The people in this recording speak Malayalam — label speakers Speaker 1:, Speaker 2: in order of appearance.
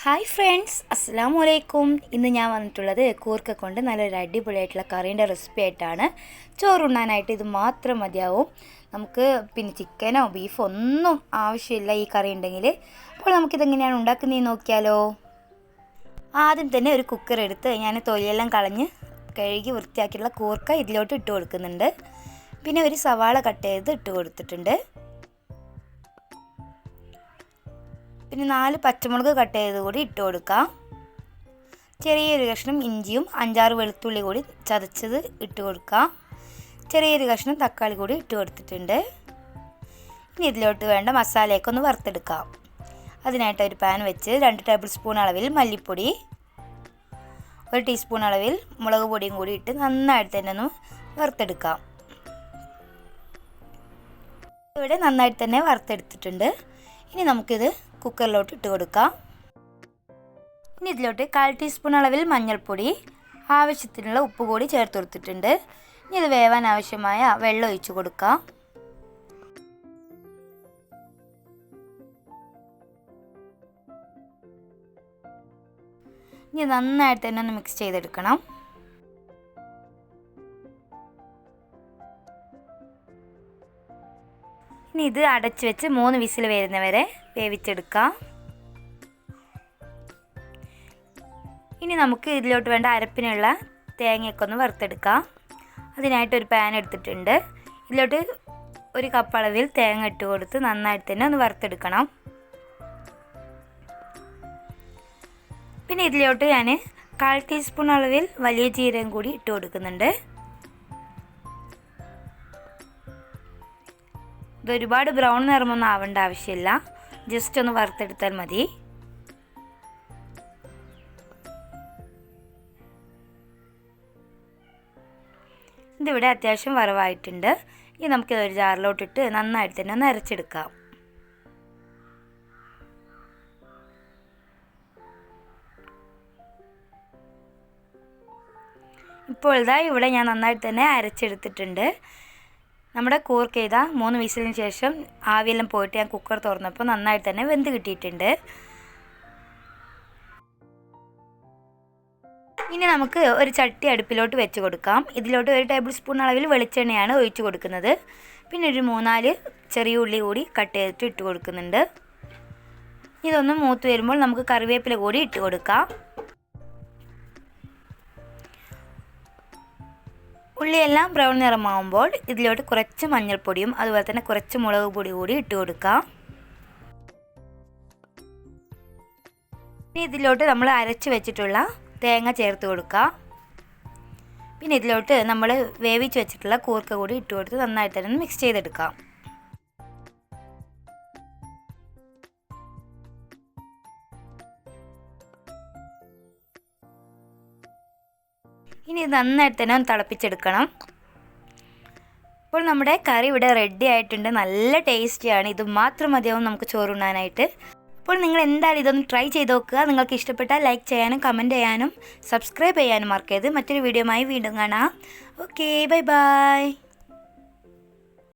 Speaker 1: ഹായ് ഫ്രണ്ട്സ്, അസ്സലാമു അലൈക്കും. ഇന്ന് ഞാൻ വന്നിട്ടുള്ളത് കൂർക്ക കൊണ്ട് നല്ലൊരു അടിപൊളിയായിട്ടുള്ള കറീൻ്റെ റെസിപ്പി ആയിട്ടാണ്. ചോറുണ്ണാനായിട്ട് ഇത് മാത്രം മതിയാവും. നമുക്ക് പിന്നെ ചിക്കനോ ബീഫോ ഒന്നും ആവശ്യമില്ല ഈ കറി ഉണ്ടെങ്കിൽ. അപ്പോൾ നമുക്കിതെങ്ങനെയാണ് ഉണ്ടാക്കുന്നതെന്ന് നോക്കിയാലോ. ആദ്യം തന്നെ ഒരു കുക്കർ എടുത്ത് ഞാൻ തൊലിയെല്ലാം കളഞ്ഞ് കഴുകി വൃത്തിയാക്കിയിട്ടുള്ള കൂർക്ക ഇതിലോട്ട് ഇട്ട് കൊടുക്കുന്നുണ്ട്. പിന്നെ ഒരു സവാള കട്ട് ചെയ്ത് ഇട്ട് കൊടുത്തിട്ടുണ്ട്. പിന്നെ 4 പച്ചമുളക് കട്ട് ചെയ്ത് കൂടി ഇട്ട് കൊടുക്കാം. ചെറിയൊരു കഷ്ണം ഇഞ്ചിയും 5-6 വെളുത്തുള്ളി കൂടി ചതച്ചത് ഇട്ട് കൊടുക്കാം. ചെറിയൊരു കഷ്ണം തക്കാളി കൂടി ഇട്ട് കൊടുത്തിട്ടുണ്ട്. ഇനി ഇതിലോട്ട് വേണ്ട മസാലയൊക്കെ ഒന്ന് വറുത്തെടുക്കാം. അതിനായിട്ട് ഒരു പാൻ വെച്ച് 2 ടേബിൾ സ്പൂൺ അളവിൽ മല്ലിപ്പൊടി, 1 ടീസ്പൂൺ അളവിൽ മുളക് പൊടിയും കൂടി ഇട്ട് നന്നായിട്ട് തന്നെ ഒന്ന് വറുത്തെടുക്കാം. ഇവിടെ നന്നായിട്ട് തന്നെ വറുത്തെടുത്തിട്ടുണ്ട്. ഇനി നമുക്കിത് കുക്കറിലോട്ട് ഇട്ട് കൊടുക്കാം. ഇനി ഇതിലോട്ട് 1/4 ടീസ്പൂൺ അളവിൽ മഞ്ഞൾപ്പൊടി, ആവശ്യത്തിനുള്ള ഉപ്പ് കൂടി ചേർത്ത് കൊടുത്തിട്ടുണ്ട്. ഇനി ഇത് വേവാൻ ആവശ്യമായ വെള്ളം ഒഴിച്ച് കൊടുക്കാം. ഇനി നന്നായിട്ട് തന്നെ ഒന്ന് മിക്സ് ചെയ്തെടുക്കണം. ഇനി ഇത് അടച്ച് വെച്ച് 3 വിസിൽ വരുന്നവരെ വേവിച്ചെടുക്കാം. ഇനി നമുക്ക് ഇതിലോട്ട് വേണ്ട അരപ്പിനുള്ള തേങ്ങയൊക്കെ ഒന്ന് വറുത്തെടുക്കാം. അതിനായിട്ട് ഒരു പാൻ എടുത്തിട്ടുണ്ട്. ഇതിലോട്ട് 1 കപ്പ് അളവിൽ തേങ്ങ ഇട്ട് കൊടുത്ത് നന്നായിട്ട് തന്നെ ഒന്ന് വറുത്തെടുക്കണം. പിന്നെ ഇതിലോട്ട് ഞാൻ 1/4 ടീസ്പൂൺ അളവിൽ വലിയ ജീരകം കൂടി ഇട്ട് കൊടുക്കുന്നുണ്ട്. ഇതൊരുപാട് ബ്രൗൺ നിറമൊന്നും ആവേണ്ട ആവശ്യമില്ല, ജസ്റ്റ് ഒന്ന് വറുത്തെടുത്താൽ മതി. ഇതിവിടെ അത്യാവശ്യം വറവായിട്ടുണ്ട്. ഇനി നമുക്കിതൊരു ജാറിലോട്ടിട്ട് നന്നായിട്ട് തന്നെ ഒന്ന് അരച്ചെടുക്കാം. ഇപ്പോൾ ഇതാ ഇവിടെ ഞാൻ നന്നായിട്ട് തന്നെ അരച്ചെടുത്തിട്ടുണ്ട്. നമ്മുടെ കൂർക്ക ഇതാ 3 വിസിലിന് ശേഷം ആവിയെല്ലാം പോയിട്ട് ഞാൻ കുക്കർ തുറന്നപ്പോൾ നന്നായിട്ട് തന്നെ വെന്ത് കിട്ടിയിട്ടുണ്ട്. ഇനി നമുക്ക് ഒരു ചട്ടി അടുപ്പിലോട്ട് വെച്ച് കൊടുക്കാം. ഇതിലോട്ട് 1 ടേബിൾ സ്പൂൺ അളവിൽ വെളിച്ചെണ്ണയാണ് ഒഴിച്ച് കൊടുക്കുന്നത്. പിന്നെ ഒരു 3-4 ചെറിയ ഉള്ളി കൂടി കട്ട് ചെയ്തിട്ട് ഇട്ട് കൊടുക്കുന്നുണ്ട്. ഇതൊന്ന് മൂത്ത് വരുമ്പോൾ നമുക്ക് കറിവേപ്പില കൂടി ഇട്ട് കൊടുക്കാം. ഉള്ളിയെല്ലാം ബ്രൗൺ നിറമാകുമ്പോൾ ഇതിലോട്ട് കുറച്ച് മഞ്ഞൾപ്പൊടിയും അതുപോലെ തന്നെ കുറച്ച് മുളക് പൊടി കൂടി ഇട്ട് കൊടുക്കാം. ഇനി ഇതിലോട്ട് നമ്മൾ അരച്ച് വെച്ചിട്ടുള്ള തേങ്ങ ചേർത്ത് കൊടുക്കാം. പിന്നെ ഇതിലോട്ട് നമ്മൾ വേവിച്ച് വെച്ചിട്ടുള്ള കൂർക്ക കൂടി ഇട്ട് കൊടുത്ത് നന്നായിട്ട് തന്നെ മിക്സ് ചെയ്തെടുക്കാം. ഇനി ഇത് നന്നായിട്ട് തന്നെ ഒന്ന് തിളപ്പിച്ചെടുക്കണം. അപ്പോൾ നമ്മുടെ കറി ഇവിടെ റെഡി ആയിട്ടുണ്ട്. നല്ല ടേസ്റ്റിയാണ്. ഇത് മാത്രം മതിയാവും നമുക്ക് ചോറുണ്ണാനായിട്ട്. അപ്പോൾ നിങ്ങൾ എന്തായാലും ഇതൊന്ന് ട്രൈ ചെയ്ത് നോക്കുക. നിങ്ങൾക്ക് ഇഷ്ടപ്പെട്ടാൽ ലൈക്ക് ചെയ്യാനും കമൻറ്റ് ചെയ്യാനും സബ്സ്ക്രൈബ് ചെയ്യാനും മറക്കരുത്. മറ്റൊരു വീഡിയോയുമായി വീണ്ടും കാണാം. Okay, bye bye.